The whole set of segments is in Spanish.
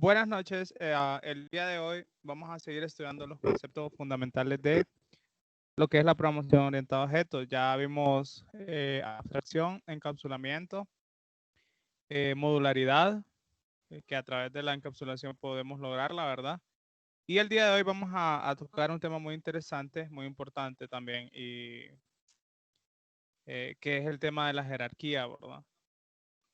Buenas noches. El día de hoy vamos a seguir estudiando los conceptos fundamentales de lo que es la programación orientada a objetos. Ya vimos abstracción, encapsulamiento, modularidad, que a través de la encapsulación podemos lograr, la verdad. Y el día de hoy vamos a tocar un tema muy interesante, muy importante también, y que es el tema de la jerarquía, ¿verdad?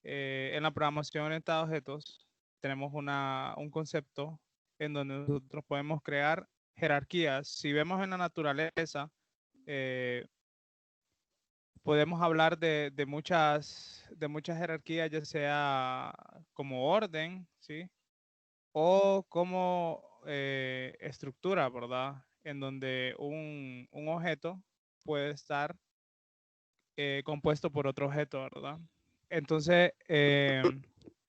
En la programación orientada a objetos tenemos un concepto en donde nosotros podemos crear jerarquías. Si vemos en la naturaleza, eh, podemos hablar de muchas jerarquías, ya sea como orden, ¿sí? O como estructura, ¿verdad? En donde un objeto puede estar compuesto por otro objeto, ¿verdad? Entonces,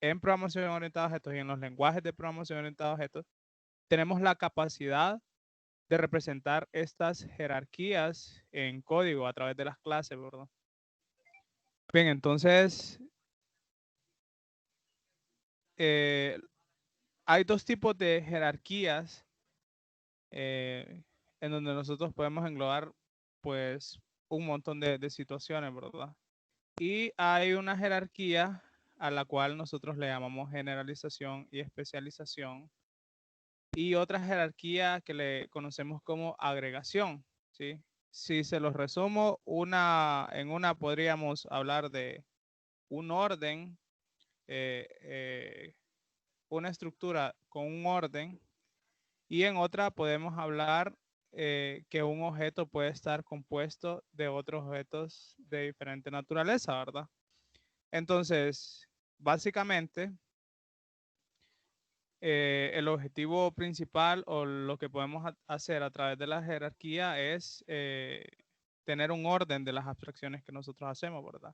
en programación orientada a objetos y en los lenguajes de programación orientada a objetos, tenemos la capacidad de representar estas jerarquías en código a través de las clases, ¿verdad? Bien, entonces, eh, hay dos tipos de jerarquías eh, en donde nosotros podemos englobar, pues, un montón de situaciones, ¿verdad? Y hay una jerarquía a la cual nosotros le llamamos generalización y especialización, y otra jerarquía que le conocemos como agregación, ¿sí? Si se los resumo, en una podríamos hablar de un orden, eh, eh, una estructura con un orden, y en otra podemos hablar que un objeto puede estar compuesto de otros objetos de diferente naturaleza, ¿verdad? Entonces, básicamente, el objetivo principal o lo que podemos hacer a través de la jerarquía es tener un orden de las abstracciones que nosotros hacemos, ¿verdad?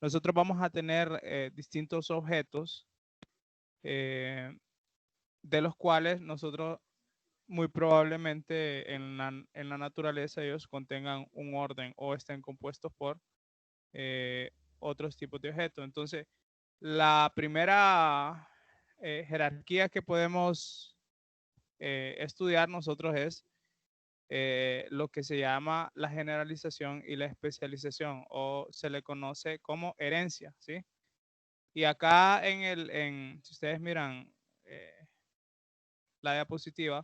Nosotros vamos a tener distintos objetos eh, de los cuales nosotros muy probablemente en la naturaleza ellos contengan un orden o estén compuestos por eh, otros tipos de objetos. Entonces, la primera jerarquía que podemos estudiar nosotros es lo que se llama la generalización y la especialización, o se le conoce como herencia, ¿sí? Y acá si ustedes miran la diapositiva,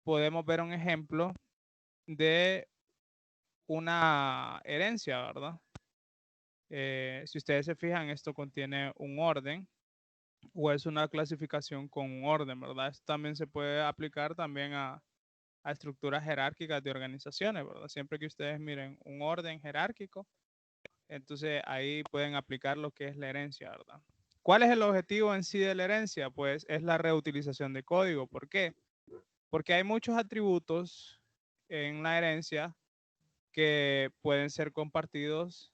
podemos ver un ejemplo de una herencia, ¿verdad? Si ustedes se fijan, esto contiene un orden o es una clasificación con un orden, ¿verdad? Esto también se puede aplicar también a estructuras jerárquicas de organizaciones, ¿verdad? Siempre que ustedes miren un orden jerárquico, entonces ahí pueden aplicar lo que es la herencia, ¿verdad? ¿Cuál es el objetivo en sí de la herencia? Pues es la reutilización de código. ¿Por qué? Porque hay muchos atributos en la herencia que pueden ser compartidos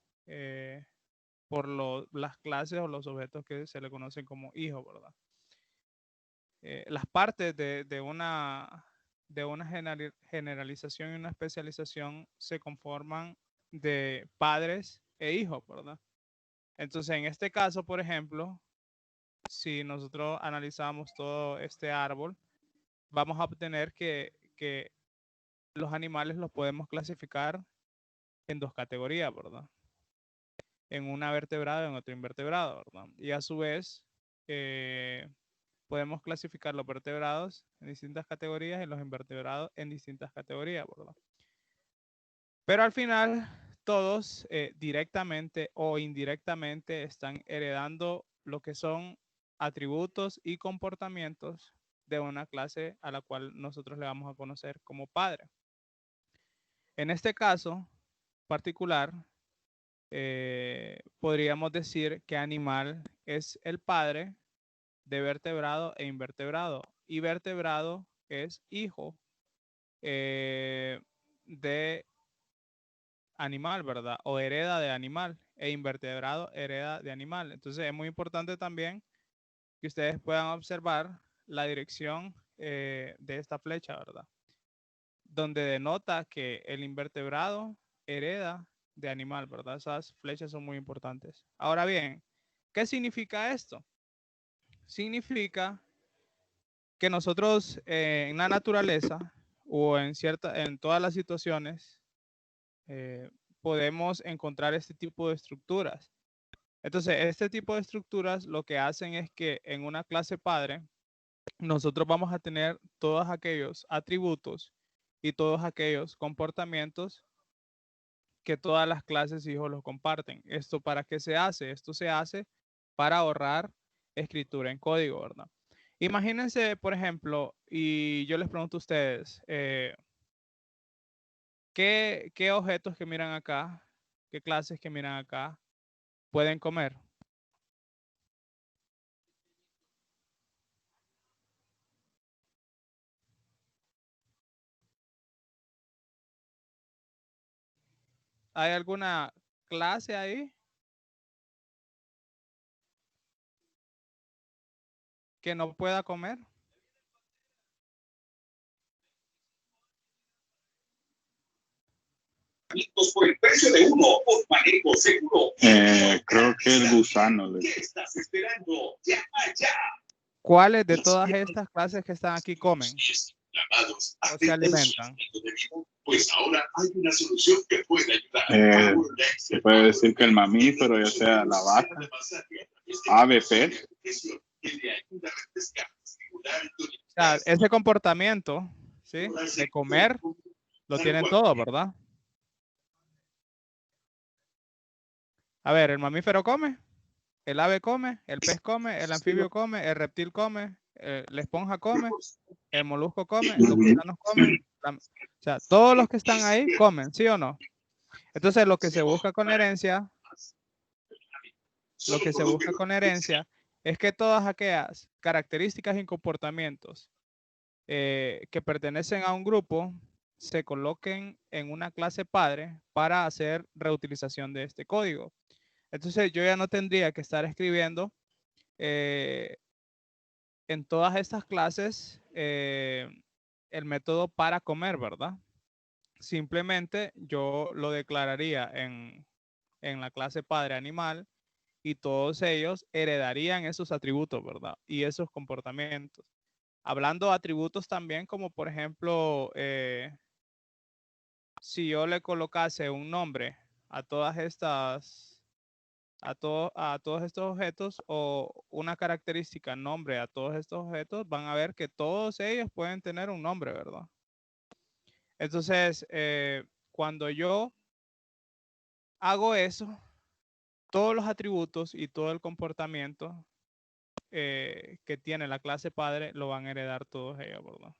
por las clases o los objetos que se le conocen como hijos, ¿verdad? Las partes de una generalización y una especialización se conforman de padres e hijos, ¿verdad? Entonces, en este caso, por ejemplo, si nosotros analizamos todo este árbol, vamos a obtener que los animales los podemos clasificar en dos categorías, ¿verdad? En una vertebrado y en otro invertebrado, ¿verdad? Y a su vez, eh, podemos clasificar los vertebrados en distintas categorías y los invertebrados en distintas categorías, ¿verdad? Pero al final, todos directamente o indirectamente están heredando lo que son atributos y comportamientos de una clase a la cual nosotros le vamos a conocer como padre. En este caso particular, podríamos decir que animal es el padre de vertebrado e invertebrado. Y vertebrado es hijo de animal, ¿verdad? O hereda de animal. E invertebrado hereda de animal. Entonces es muy importante también que ustedes puedan observar la dirección de esta flecha, ¿verdad? Donde denota que el invertebrado hereda de animal, ¿verdad? Esas flechas son muy importantes. Ahora bien, ¿qué significa esto? Significa que nosotros en la naturaleza o en todas las situaciones podemos encontrar este tipo de estructuras. Entonces, este tipo de estructuras lo que hacen es que en una clase padre nosotros vamos a tener todos aquellos atributos y todos aquellos comportamientos que todas las clases hijos los comparten. ¿Esto para qué se hace? Esto se hace para ahorrar escritura en código, ¿verdad? Imagínense, por ejemplo, y yo les pregunto a ustedes, ¿qué objetos que miran acá, qué clases que miran acá pueden comer? ¿Hay alguna clase ahí que no pueda comer? Por el precio de uno, por manejo seguro. Creo que el gusano. ¿Qué estás esperando? Llama ya. ¿Cuáles de todas estas clases que están aquí comen Lavados, o se alimentan? Pues ahora hay una solución que puede ayudar. Se puede decir que el mamífero, ya sea la vaca, ave, pez. O sea, ese comportamiento, ¿sí? De comer, lo tienen todos, ¿verdad? A ver, el mamífero come, el ave come, el pez come, el anfibio come, el reptil come, la esponja come, el molusco come, los gusanos comen. O sea, todos los que están ahí comen, ¿sí o no? Entonces, lo que se busca con herencia, es que todas aquellas características y comportamientos que pertenecen a un grupo se coloquen en una clase padre para hacer reutilización de este código. Entonces yo ya no tendría que estar escribiendo en todas estas clases el método para comer, ¿verdad? Simplemente yo lo declararía en la clase padre animal y todos ellos heredarían esos atributos, ¿verdad? Y esos comportamientos. Hablando de atributos también, como por ejemplo, si yo le colocase un nombre a todas estas, a todos estos objetos o una característica nombre a todos estos objetos, van a ver que todos ellos pueden tener un nombre, ¿verdad? Entonces, cuando yo hago eso, todos los atributos y todo el comportamiento que tiene la clase padre lo van a heredar todos ellos, ¿verdad?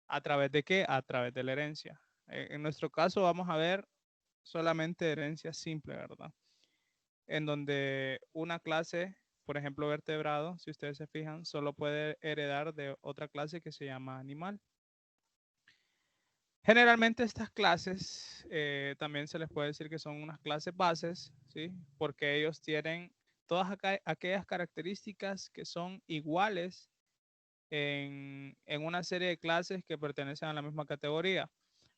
¿A través de qué? A través de la herencia. En nuestro caso vamos a ver solamente herencia simple, ¿verdad? En donde una clase, por ejemplo, vertebrado, si ustedes se fijan, solo puede heredar de otra clase que se llama animal. Generalmente estas clases también se les puede decir que son unas clases bases, ¿sí? Porque ellos tienen todas aquellas características que son iguales en una serie de clases que pertenecen a la misma categoría.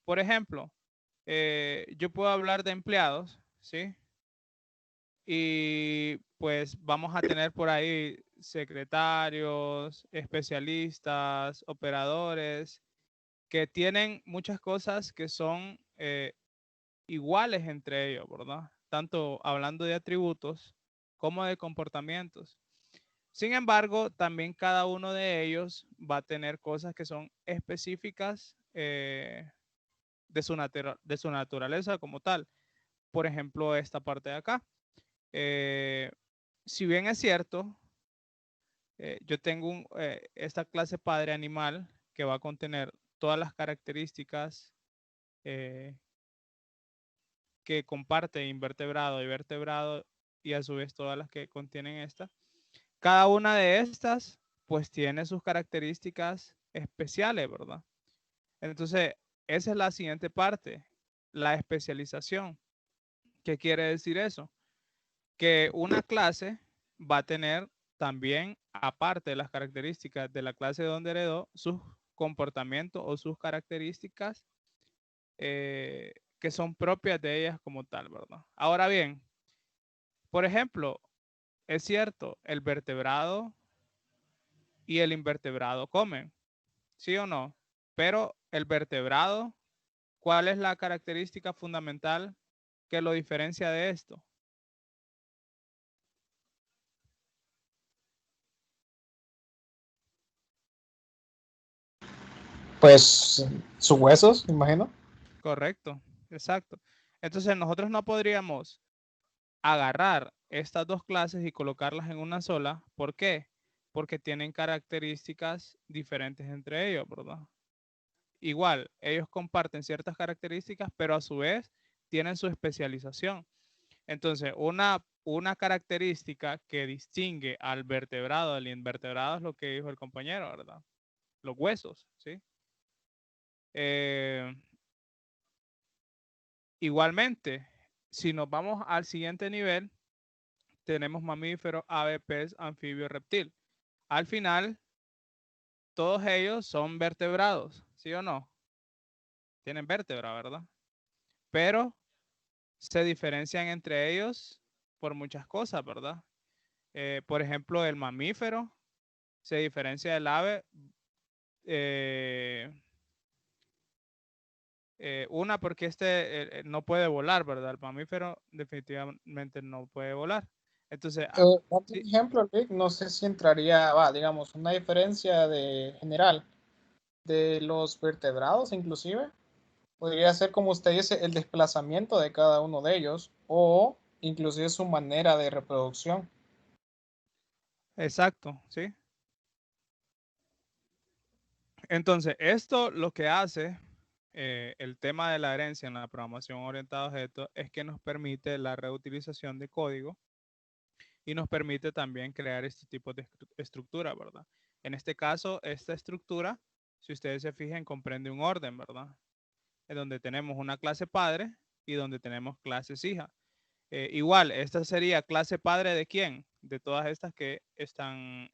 Por ejemplo, yo puedo hablar de empleados, ¿sí? Y pues vamos a tener por ahí secretarios, especialistas, operadores, que tienen muchas cosas que son iguales entre ellos, ¿verdad? Tanto hablando de atributos como de comportamientos. Sin embargo, también cada uno de ellos va a tener cosas que son específicas de su naturaleza como tal. Por ejemplo, esta parte de acá. Si bien es cierto, yo tengo esta clase padre animal que va a contener todas las características que comparte invertebrado y vertebrado y a su vez todas las que contienen esta. Cada una de estas pues tiene sus características especiales, ¿verdad? Entonces, esa es la siguiente parte, la especialización. ¿Qué quiere decir eso? Que una clase va a tener también, aparte de las características de la clase de donde heredó, sus comportamientos o sus características que son propias de ellas como tal, ¿verdad? Ahora bien, por ejemplo, es cierto, el vertebrado y el invertebrado comen, ¿sí o no? Pero el vertebrado, ¿cuál es la característica fundamental que lo diferencia de esto? Pues sus huesos, imagino. Correcto, exacto. Entonces nosotros no podríamos agarrar estas dos clases y colocarlas en una sola. ¿Por qué? Porque tienen características diferentes entre ellos, ¿verdad? Igual, ellos comparten ciertas características, pero a su vez tienen su especialización. Entonces, una característica que distingue al vertebrado del invertebrado es lo que dijo el compañero, ¿verdad? Los huesos, ¿sí? Igualmente, si nos vamos al siguiente nivel, tenemos mamífero, ave, pez, anfibio, reptil. Al final, todos ellos son vertebrados, ¿sí o no? Tienen vértebra, ¿verdad? Pero se diferencian entre ellos por muchas cosas, ¿verdad? Por ejemplo, el mamífero se diferencia del ave. Una, porque no puede volar, ¿verdad? El mamífero definitivamente no puede volar. Entonces, Otro sí, ejemplo, Rick, no sé si entraría, digamos, una diferencia de general de los vertebrados, inclusive. Podría ser, como usted dice, el desplazamiento de cada uno de ellos o inclusive su manera de reproducción. exacto, sí. Entonces, esto lo que hace el tema de la herencia en la programación orientada a objetos es que nos permite la reutilización de código y nos permite también crear este tipo de estructura, ¿verdad? En este caso, esta estructura, si ustedes se fijan, comprende un orden, ¿verdad? En donde tenemos una clase padre y donde tenemos clases hija. Igual, esta sería clase padre de quién? De todas estas que están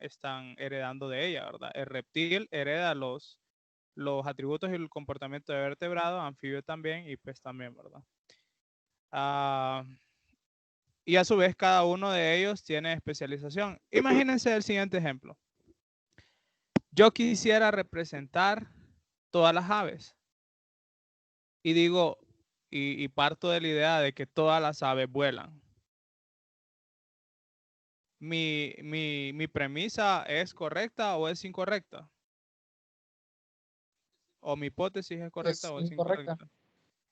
heredando de ella, ¿verdad? El reptil hereda los atributos y el comportamiento de vertebrado, anfibio también y pez también, ¿verdad? Y a su vez cada uno de ellos tiene especialización. Imagínense el siguiente ejemplo. Yo quisiera representar todas las aves y digo, y parto de la idea de que todas las aves vuelan. ¿Mi premisa es correcta o es incorrecta? ¿O mi hipótesis es correcta Es o es incorrecta. incorrecta?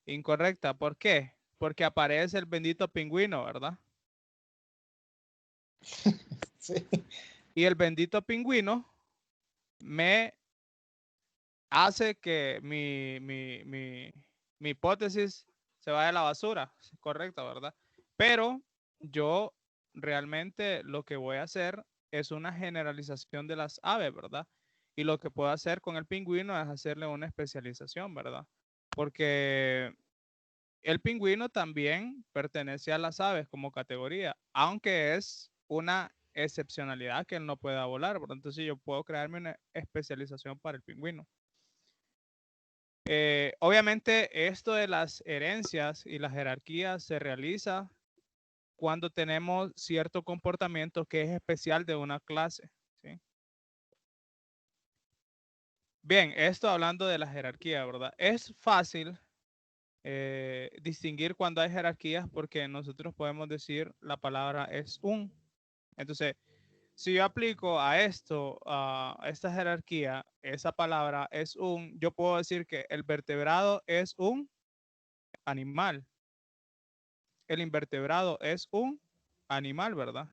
Incorrecta, ¿por qué? Porque aparece el bendito pingüino, ¿verdad? Sí. Y el bendito pingüino me hace que mi hipótesis se vaya a la basura, correcto, ¿verdad? Pero yo realmente lo que voy a hacer es una generalización de las aves, ¿verdad? Y lo que puedo hacer con el pingüino es hacerle una especialización, ¿verdad? Porque el pingüino también pertenece a las aves como categoría, aunque es una excepcionalidad que él no pueda volar, ¿verdad? Entonces yo puedo crearme una especialización para el pingüino. Obviamente esto de las herencias y las jerarquías se realiza cuando tenemos cierto comportamiento que es especial de una clase, ¿sí? Bien, esto hablando de la jerarquía, ¿verdad? Es fácil distinguir cuando hay jerarquías porque nosotros podemos decir la palabra es un. Entonces, si yo aplico a esto, a esta jerarquía, esa palabra es un, yo puedo decir que el vertebrado es un animal. El invertebrado es un animal, ¿verdad?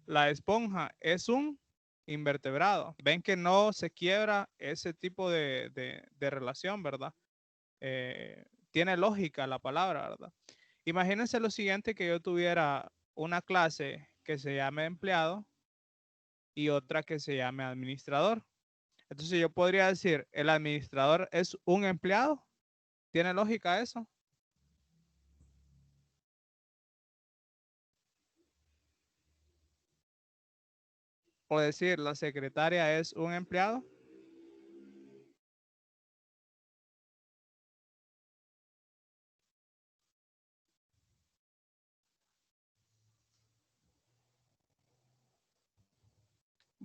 La esponja es un invertebrado. Ven que no se quiebra ese tipo de relación, ¿verdad? Tiene lógica la palabra, ¿verdad? Imagínense lo siguiente, que yo tuviera una clase que se llame empleado y otra que se llame administrador. Entonces yo podría decir, el administrador es un empleado. ¿Tiene lógica eso? O decir, la secretaria es un empleado.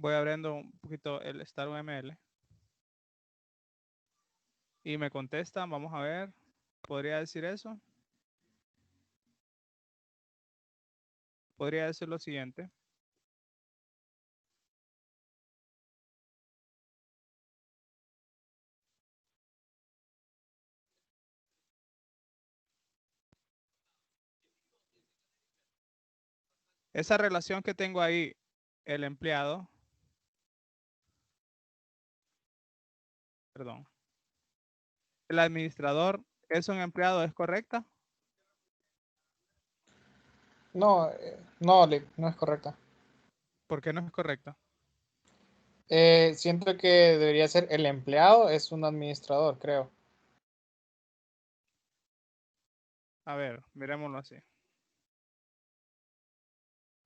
Voy abriendo un poquito el StarUML. Y me contestan, vamos a ver. ¿Podría decir eso? Podría decir lo siguiente. Esa relación que tengo ahí, el empleado, perdón, el administrador es un empleado, ¿es correcta? No, no, no es correcta. ¿Por qué no es correcta? Siento que debería ser el empleado es un administrador, creo. A ver, miremoslo así.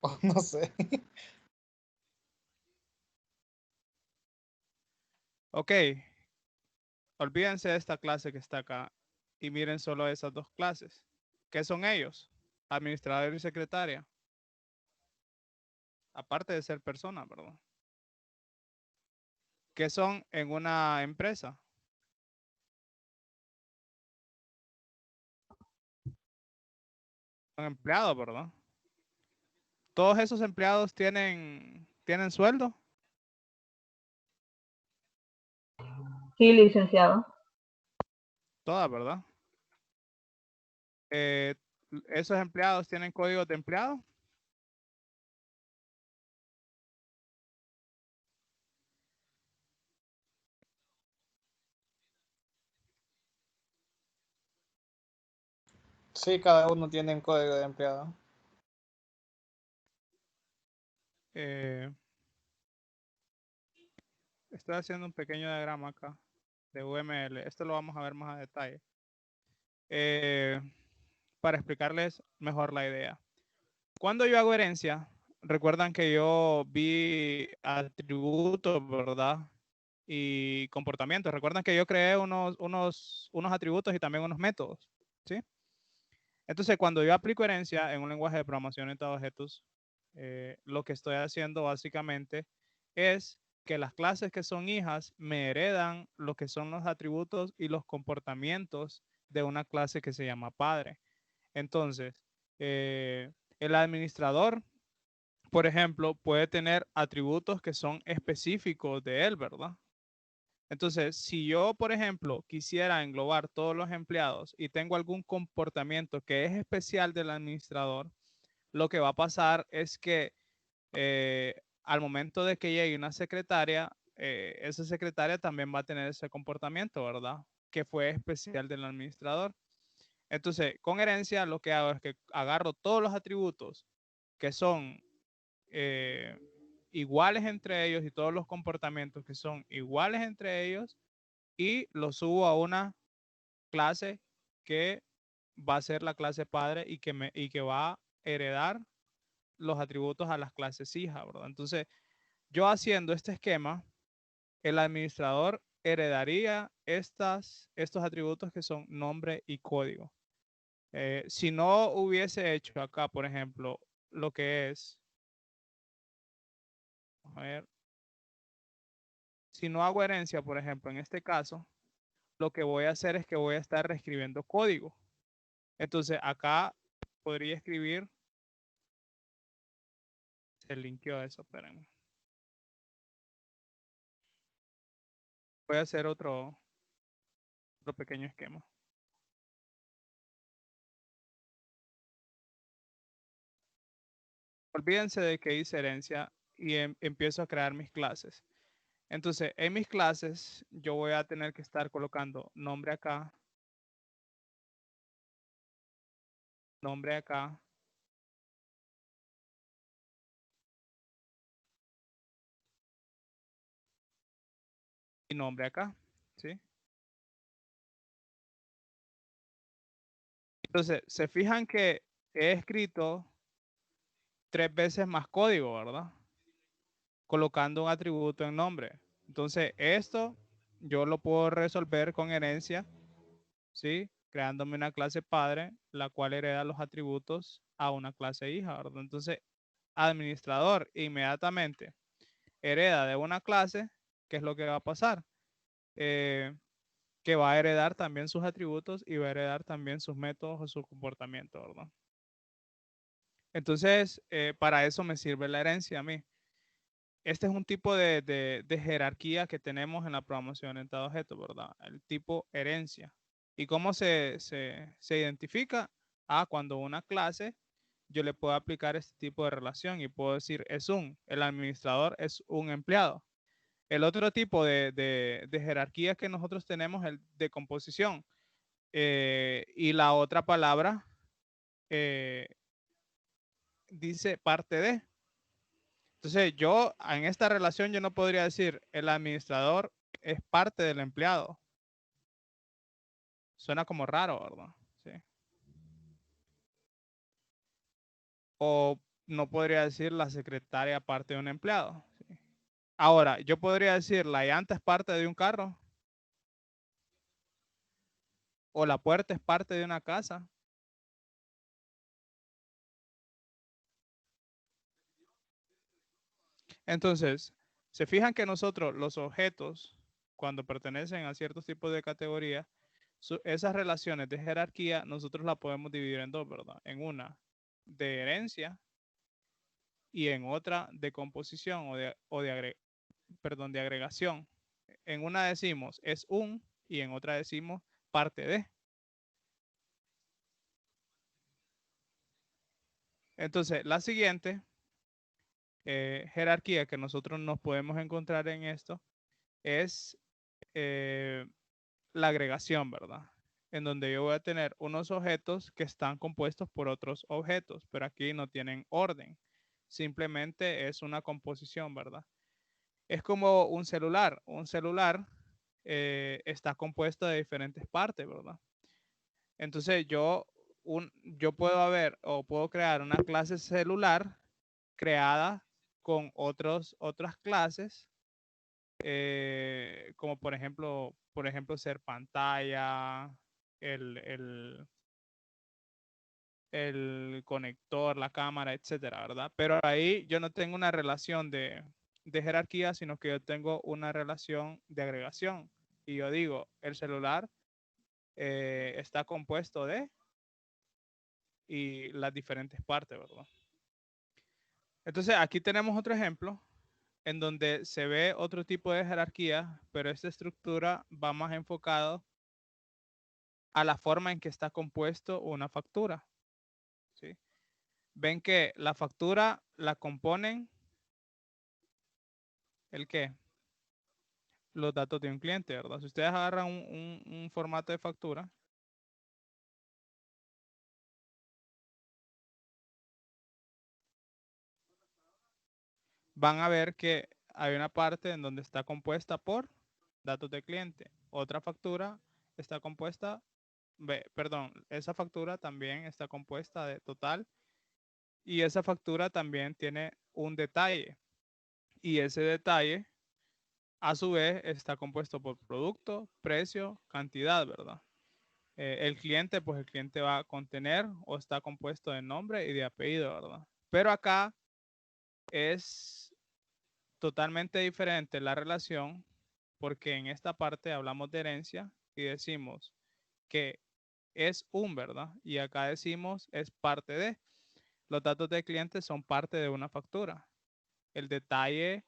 O no sé. Ok, olvídense de esta clase que está acá y miren solo esas dos clases. ¿Qué son ellos? Administrador y secretaria. Aparte de ser personas, ¿verdad? ¿Qué son en una empresa? Son empleados, ¿verdad? ¿Todos esos empleados tienen sueldo? Sí, licenciado. Todas, ¿verdad? ¿Esos empleados tienen códigos de empleado? Sí, cada uno tiene un código de empleado. Estoy haciendo un pequeño diagrama acá de UML. Esto lo vamos a ver más a detalle. Para explicarles mejor la idea. Cuando yo hago herencia, recuerdan que yo vi atributos, ¿verdad? Y comportamientos. Recuerdan que yo creé unos atributos y también unos métodos, ¿sí? Entonces, cuando yo aplico herencia en un lenguaje de programación orientada a objetos, lo que estoy haciendo básicamente es que las clases que son hijas me heredan lo que son los atributos y los comportamientos de una clase que se llama padre. Entonces, el administrador, por ejemplo, puede tener atributos que son específicos de él, ¿verdad? Entonces, si yo, por ejemplo, quisiera englobar todos los empleados y tengo algún comportamiento que es especial del administrador, lo que va a pasar es que al momento de que llegue una secretaria, esa secretaria también va a tener ese comportamiento, ¿verdad? Que fue especial del administrador. Entonces, con herencia, lo que hago es que agarro todos los atributos que son eh, iguales entre ellos y todos los comportamientos que son iguales entre ellos y los subo a una clase que va a ser la clase padre y que va a heredar los atributos a las clases hijas, ¿verdad? Entonces, yo haciendo este esquema, el administrador heredaría estos atributos que son nombre y código. Si no hubiese hecho acá, por ejemplo, lo que es, a ver, si no hago herencia, por ejemplo, en este caso, lo que voy a hacer es que voy a estar reescribiendo código. Entonces, acá podría escribir, se linkeó eso, espérenme. Voy a hacer otro pequeño esquema. Olvídense de que hice herencia y empiezo a crear mis clases. Entonces, en mis clases, yo voy a tener que estar colocando nombre acá, nombre acá, y nombre acá, ¿sí? Entonces, se fijan que he escrito 3 veces más código, ¿verdad? Colocando un atributo en nombre. Entonces, esto yo lo puedo resolver con herencia, ¿sí? Creándome una clase padre, la cual hereda los atributos a una clase hija, ¿verdad? Entonces, administrador, inmediatamente hereda de una clase, ¿qué es lo que va a pasar? Que va a heredar también sus atributos y va a heredar también sus métodos o su comportamiento, ¿verdad? Entonces, para eso me sirve la herencia a mí. Este es un tipo de jerarquía que tenemos en la programación orientada a objetos, ¿verdad? El tipo herencia. ¿Y cómo se identifica? Cuando una clase yo le puedo aplicar este tipo de relación y puedo decir el administrador es un empleado. El otro tipo de jerarquía que nosotros tenemos es el de composición. Y la otra palabra dice parte de. Entonces yo en esta relación yo no podría decir el administrador es parte del empleado. Suena como raro, ¿verdad? Sí. O no podría decir la secretaria parte de un empleado. ¿Sí? Ahora, yo podría decir la llanta es parte de un carro. O la puerta es parte de una casa. Entonces, se fijan que nosotros los objetos, cuando pertenecen a ciertos tipos de categorías, esas relaciones de jerarquía nosotros las podemos dividir en dos, ¿verdad? En una de herencia y en otra de composición de agregación. En una decimos es un y en otra decimos parte de. Entonces, la siguiente jerarquía que nosotros nos podemos encontrar en esto es la agregación, ¿verdad? En donde yo voy a tener unos objetos que están compuestos por otros objetos, pero aquí no tienen orden. Simplemente es una composición, ¿verdad? Es como un celular. Un celular está compuesto de diferentes partes, ¿verdad? Entonces yo puedo crear una clase celular creada con otras clases, como por ejemplo ser pantalla, el, el conector, la cámara, etcétera, ¿verdad? Pero ahí yo no tengo una relación de jerarquía, sino que yo tengo una relación de agregación. Y yo digo, el celular está compuesto de y las diferentes partes, ¿verdad? Entonces aquí tenemos otro ejemplo en donde se ve otro tipo de jerarquía, pero esta estructura va más enfocado a la forma en que está compuesto una factura. ¿Sí? Ven que la factura la componen ¿el qué? Los datos de un cliente, ¿verdad? Si ustedes agarran un formato de factura, van a ver que hay una parte en donde está compuesta por datos de cliente. Otra factura está compuesta, perdón, esa factura también está compuesta de total y esa factura también tiene un detalle y ese detalle a su vez está compuesto por producto, precio, cantidad, ¿verdad? El cliente, pues el cliente va a contener o está compuesto de nombre y de apellido, ¿verdad? Pero acá es totalmente diferente la relación porque en esta parte hablamos de herencia y decimos que es ¿verdad? Y acá decimos es parte de. Los datos del cliente son parte de una factura. El detalle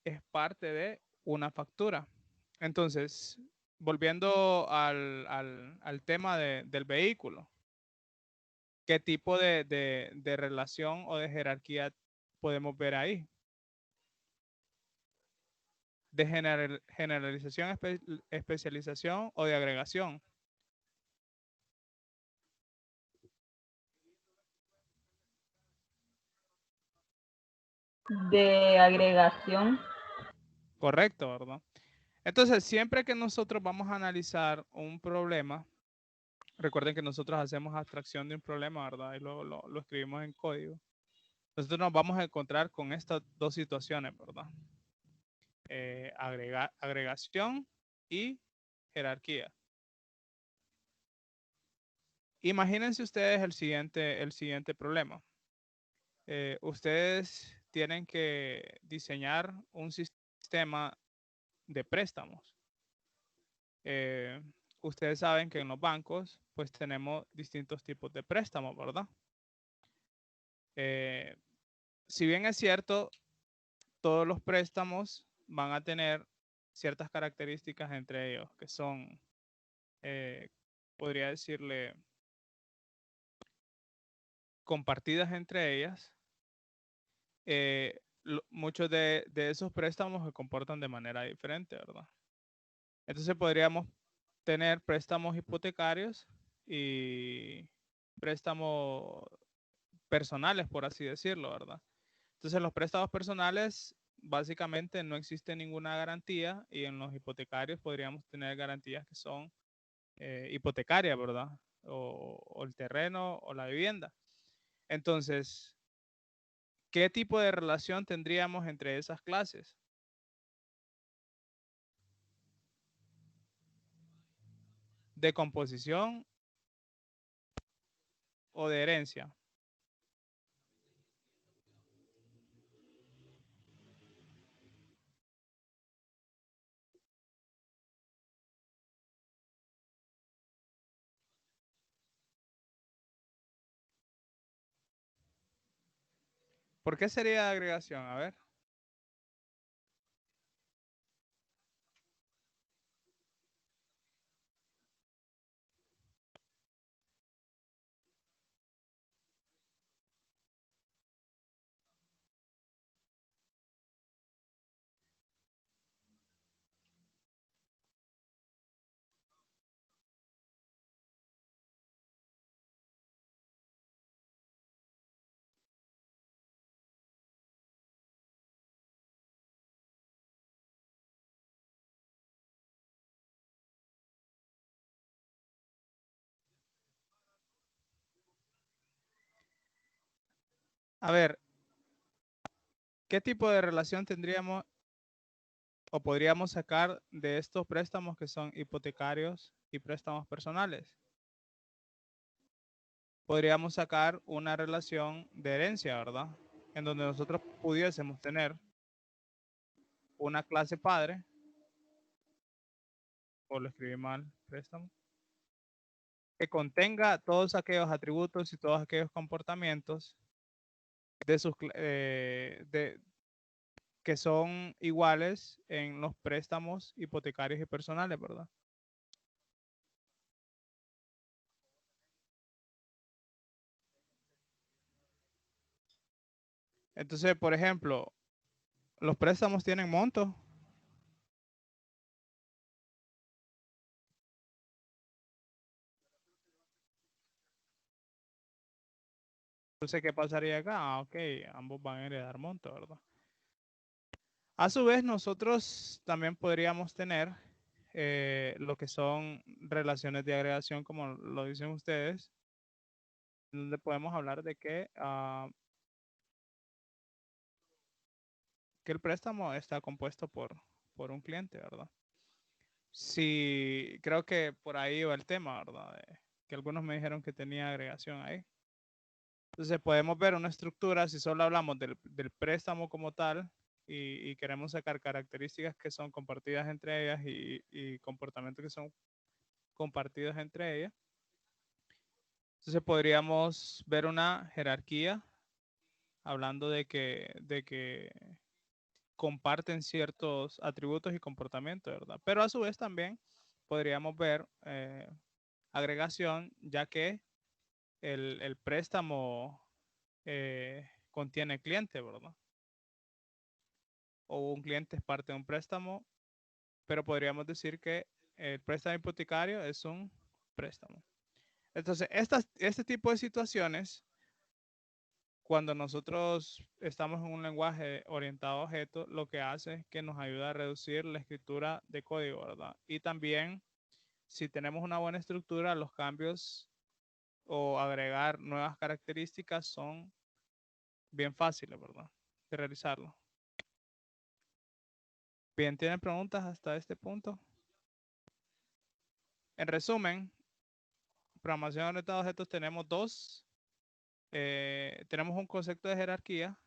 es parte de una factura. Entonces, volviendo al tema del vehículo, ¿qué tipo de relación o de jerarquía podemos ver ahí? De generalización, especialización o de agregación. De agregación. Correcto, ¿verdad? Entonces, siempre que nosotros vamos a analizar un problema, recuerden que nosotros hacemos abstracción de un problema, ¿verdad? Y luego lo escribimos en código. Nosotros nos vamos a encontrar con estas dos situaciones, ¿verdad? Agregación y jerarquía. Imagínense ustedes el siguiente problema. Ustedes tienen que diseñar un sistema de préstamos. Ustedes saben que en los bancos pues tenemos distintos tipos de préstamos, ¿verdad? Si bien es cierto, todos los préstamos van a tener ciertas características entre ellos, que son, podría decirle, compartidas entre ellas. Muchos de esos préstamos se comportan de manera diferente, ¿verdad? Entonces podríamos tener préstamos hipotecarios y préstamos personales, por así decirlo, ¿verdad? Entonces, en los préstamos personales, básicamente no existe ninguna garantía y en los hipotecarios podríamos tener garantías que son hipotecarias, ¿verdad? O el terreno o la vivienda. Entonces, ¿qué tipo de relación tendríamos entre esas clases? ¿De composición o de herencia? ¿Por qué sería agregación? A ver. A ver, ¿qué tipo de relación tendríamos o podríamos sacar de estos préstamos que son hipotecarios y préstamos personales? Podríamos sacar una relación de herencia, ¿verdad? En donde nosotros pudiésemos tener una clase padre, o lo escribí mal, préstamo, que contenga todos aquellos atributos y todos aquellos comportamientos de sus, que son iguales en los préstamos hipotecarios y personales, ¿verdad? Entonces, por ejemplo, los préstamos tienen monto. Entonces, ¿qué pasaría acá? Ah, ok, ambos van a heredar monto, ¿verdad? A su vez, nosotros también podríamos tener lo que son relaciones de agregación, como lo dicen ustedes, donde podemos hablar de que el préstamo está compuesto por un cliente, ¿verdad? Sí, creo que por ahí va el tema, ¿verdad? Que algunos me dijeron que tenía agregación ahí. Entonces podemos ver una estructura, si solo hablamos del préstamo como tal y queremos sacar características que son compartidas entre ellas y comportamientos que son compartidos entre ellas. Entonces podríamos ver una jerarquía hablando de que comparten ciertos atributos y comportamientos, ¿verdad? Pero a su vez también podríamos ver agregación, ya que el préstamo contiene cliente, ¿verdad? O un cliente es parte de un préstamo, pero podríamos decir que el préstamo hipotecario es un préstamo. Entonces, este tipo de situaciones, cuando nosotros estamos en un lenguaje orientado a objetos, lo que hace es que nos ayuda a reducir la escritura de código, ¿verdad? Y también, si tenemos una buena estructura, los cambios o agregar nuevas características son bien fáciles, ¿verdad? De realizarlo. Bien, ¿tienen preguntas hasta este punto? En resumen, programación orientada a objetos tenemos tenemos un concepto de jerarquía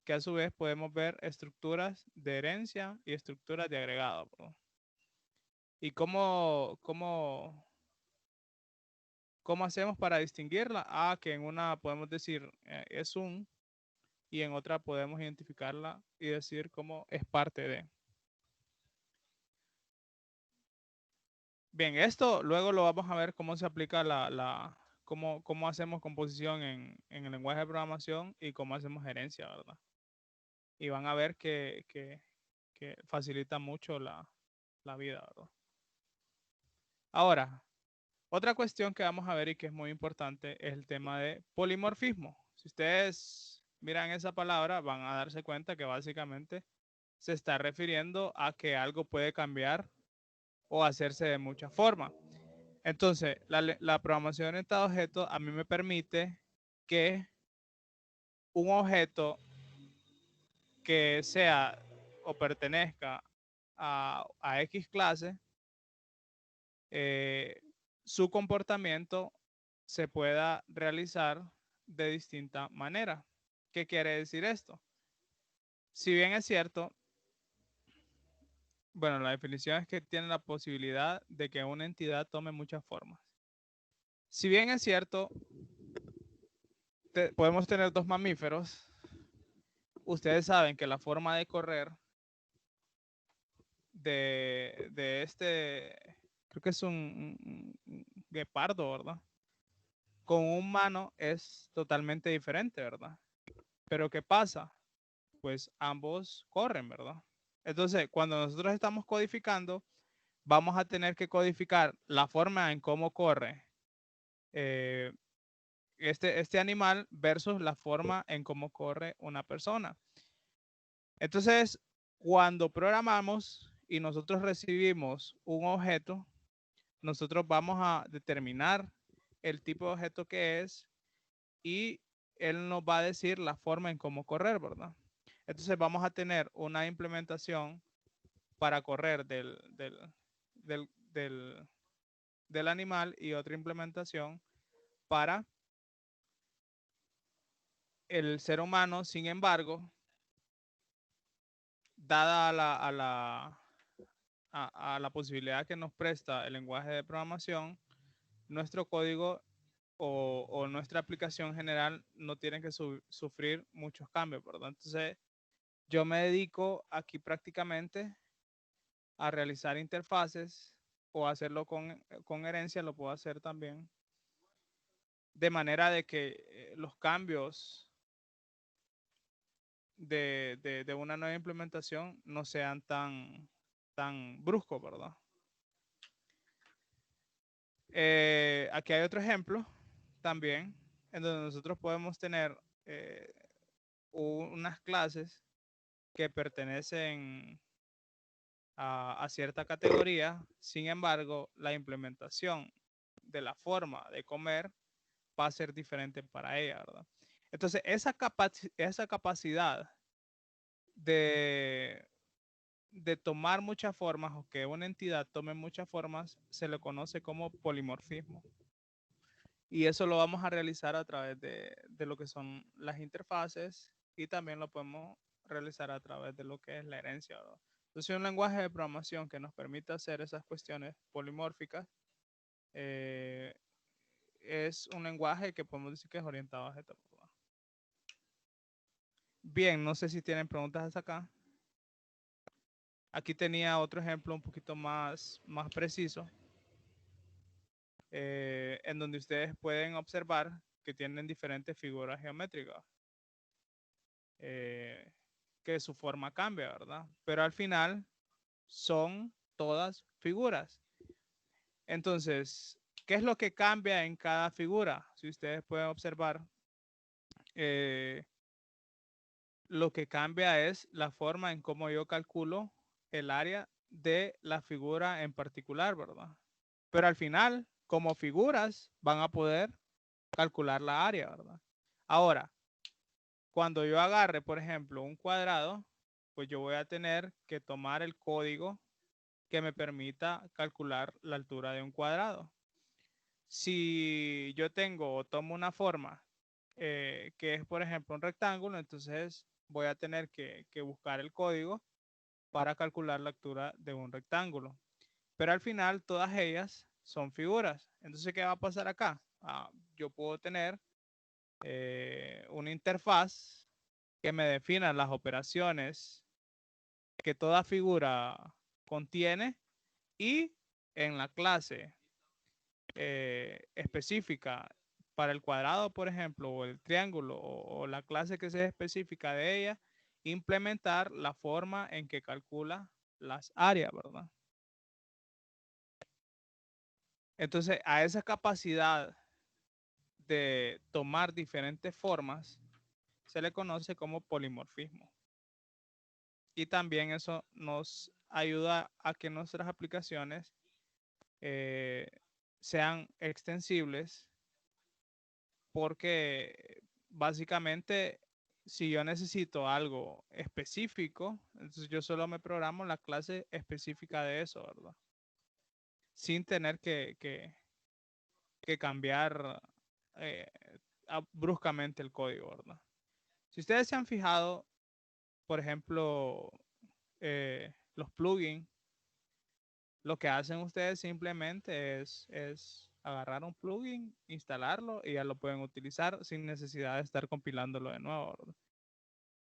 que a su vez podemos ver estructuras de herencia y estructuras de agregado, ¿verdad? ¿Y cómo hacemos para distinguirla? Que en una podemos decir es un, y en otra podemos identificarla y decir cómo es parte de. Bien, esto luego lo vamos a ver cómo se aplica cómo hacemos composición en el lenguaje de programación y cómo hacemos herencia, ¿verdad? Y van a ver que facilita mucho la vida, ¿verdad? Ahora, otra cuestión que vamos a ver y que es muy importante es el tema de polimorfismo. Si ustedes miran esa palabra, van a darse cuenta que básicamente se está refiriendo a que algo puede cambiar o hacerse de muchas formas. Entonces, la programación orientada a objetos a mí me permite que un objeto que sea o pertenezca a X clase, su comportamiento se pueda realizar de distinta manera. ¿Qué quiere decir esto? Si bien es cierto, bueno, la definición es que tiene la posibilidad de que una entidad tome muchas formas. Si bien es cierto, podemos tener dos mamíferos. Ustedes saben que la forma de correr de este, creo que es un guepardo, ¿verdad? Con un humano es totalmente diferente, ¿verdad? Pero ¿qué pasa? Pues ambos corren, ¿verdad? Entonces, cuando nosotros estamos codificando, vamos a tener que codificar la forma en cómo corre este animal versus la forma en cómo corre una persona. Entonces, cuando programamos y nosotros recibimos un objeto, nosotros vamos a determinar el tipo de objeto que es y él nos va a decir la forma en cómo correr, ¿verdad? Entonces vamos a tener una implementación para correr del animal y otra implementación para el ser humano. Sin embargo, dada a la posibilidad que nos presta el lenguaje de programación, nuestro código o nuestra aplicación general no tiene que sufrir muchos cambios, ¿verdad? Entonces, yo me dedico aquí prácticamente a realizar interfaces o hacerlo con herencia, lo puedo hacer también, de manera de que los cambios de una nueva implementación no sean tan bruscos, ¿verdad? Aquí hay otro ejemplo también, en donde nosotros podemos tener unas clases que pertenecen a cierta categoría. Sin embargo, la implementación de la forma de comer va a ser diferente para ella, ¿verdad? Entonces, esa capacidad de tomar muchas formas o que una entidad tome muchas formas se le conoce como polimorfismo. Y eso lo vamos a realizar a través de lo que son las interfaces y también lo podemos realizar a través de lo que es la herencia, ¿verdad? Entonces, un lenguaje de programación que nos permite hacer esas cuestiones polimórficas es un lenguaje que podemos decir que es orientado a objetos, ¿verdad? Bien, no sé si tienen preguntas hasta acá. Aquí tenía otro ejemplo un poquito más preciso, en donde ustedes pueden observar que tienen diferentes figuras geométricas, que su forma cambia, ¿verdad? Pero al final son todas figuras. Entonces, ¿qué es lo que cambia en cada figura? Si ustedes pueden observar, lo que cambia es la forma en cómo yo calculo el área de la figura en particular, ¿verdad? Pero al final, como figuras, van a poder calcular la área, ¿verdad? Ahora, cuando yo agarre, por ejemplo, un cuadrado, pues yo voy a tener que tomar el código que me permita calcular la altura de un cuadrado. Si yo tengo o tomo una forma que es, por ejemplo, un rectángulo, entonces voy a tener que buscar el código para calcular la altura de un rectángulo. Pero al final todas ellas son figuras. Entonces, ¿qué va a pasar acá? Yo puedo tener una interfaz que me defina las operaciones que toda figura contiene y en la clase específica para el cuadrado, por ejemplo, o el triángulo, o la clase que sea específica de ella, implementar la forma en que calcula las áreas, ¿verdad? Entonces, a esa capacidad de tomar diferentes formas se le conoce como polimorfismo. Y también eso nos ayuda a que nuestras aplicaciones sean extensibles, porque básicamente si yo necesito algo específico, entonces yo solo me programo la clase específica de eso, ¿verdad? Sin tener que cambiar eh, bruscamente el código, ¿verdad? Si ustedes se han fijado, por ejemplo, los plugins, lo que hacen ustedes simplemente es agarrar un plugin, instalarlo y ya lo pueden utilizar sin necesidad de estar compilándolo de nuevo, ¿verdad?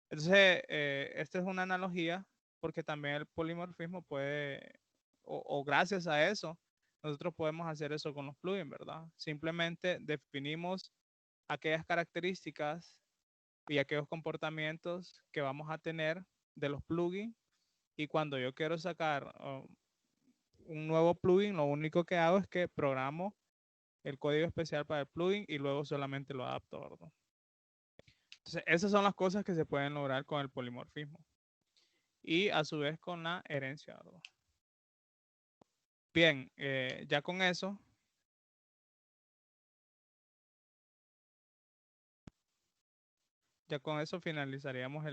Entonces, esta es una analogía porque también el polimorfismo puede, o gracias a eso, nosotros podemos hacer eso con los plugins, ¿verdad? Simplemente definimos aquellas características y aquellos comportamientos que vamos a tener de los plugins, y cuando yo quiero sacar un nuevo plugin, lo único que hago es que programo el código especial para el plugin y luego solamente lo adapto, ¿verdad? Entonces, esas son las cosas que se pueden lograr con el polimorfismo y a su vez con la herencia, ¿verdad? Bien, ya con eso finalizaríamos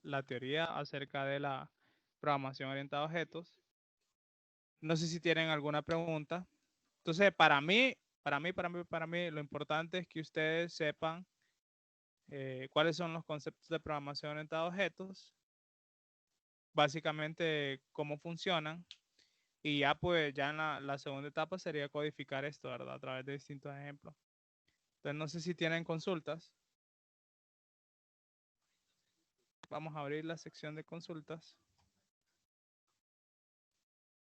la teoría acerca de la programación orientada a objetos. No sé si tienen alguna pregunta. Entonces, para mí, lo importante es que ustedes sepan cuáles son los conceptos de programación orientada a objetos, básicamente cómo funcionan, y ya pues ya en la segunda etapa sería codificar esto, ¿verdad? A través de distintos ejemplos. Entonces, no sé si tienen consultas. Vamos a abrir la sección de consultas.